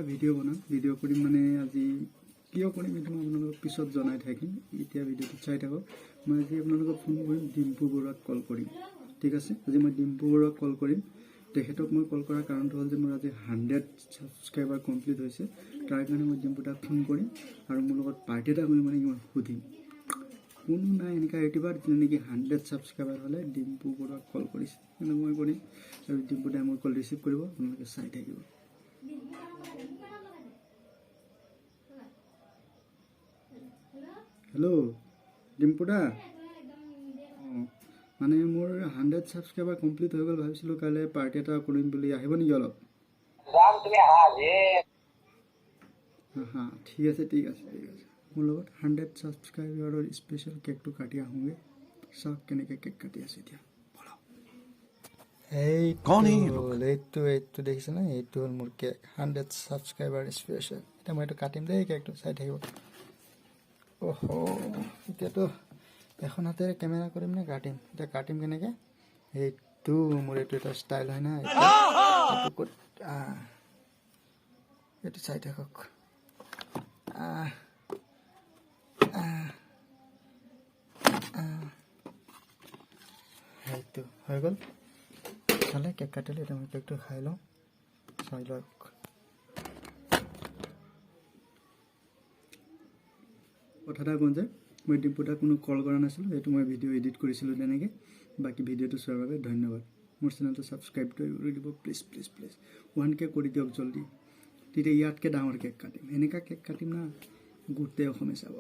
video' বনাম video' কৰিম মানে আজি কিয় কৰিম এইটো মই আপোনালোকক পিছত জনাই থাকিম এতিয়া ভিডিঅ'টো চাই থাকক মই আজি আপোনালোকক ফোন কৰিম ডিম্পু বৰুৱাক কল কৰিম ঠিক আছে আজি মই ডিম্পু বৰুৱাক কল কৰিম তেখেতক মই কল কৰাৰ কাৰণটো হ'ল যে মোৰ আজি 100 ছাবস্ক্ৰাইবাৰ কমপ্লিট হৈছে তাৰ কাৰণে মই ডিম্পু দাক ফোন কৰিম আৰু মোৰ লগত পাৰ্টি এটা কৰি মানে মই সুধিম কোনো নাই এনেকা এটিবাৰ নেকি 100 ছাবস্ক্ৰাইবাৰ হ'লে ডিম্পু বৰুৱাক কল কৰিছে কিন্তু মই কৰিম আৰু ডিম্পু দাই মোৰ কল ৰিচিভ কৰিব আপোনালোকে চাই থাকিব हेलो डिम्पू दा माने मोर 100 सब्सक्राइबर कमप्लीट हो गल भाबिसिलो काले पार्टी एटा करिम बुली आहिबो नि अलप जाम तुमी हां ठीक है मोर লগত 100 सब्सक्राइबर स्पेशल केक तो काटी आहुंगे सब केने केक काटी आसे दिया बोलो ए कौन है एतो देखिस ना एतो मोर केक 100 सब्सक्राइबर स्पेशल एटा মই তো কাটিম দে কেক তো চাই থাকিব ओहो इतना तो এখন হাতে ক্যামেরা করিম না কাটিম এটা কাটিম কেনেকে এইটো মোৰ এইটো এটা স্টাইল হয় না এইটো চাই থাকক এইটো হৈ গল চালে কেক কাটিলে এটা মই কেকটো খাই লওঁ চাই লওক কথাটা কোন যে মই ডিম্পুটা কোনো কল কৰা নাছিল এটো মই ভিডিও এডিট কৰিছিল তেনেকে বাকি ভিডিওটো চোৱাৰ বাবে ধন্যবাদ মোৰ চেনেলটো সাবস্ক্ৰাইব কৰি দিব প্লিজ 1k কৰি দিয়ক জলদি তেতিয়া ইয়াতকে ডাঙৰ কেক কাটিম এনেকা কেক কাটিম না গুটে অসমে চাব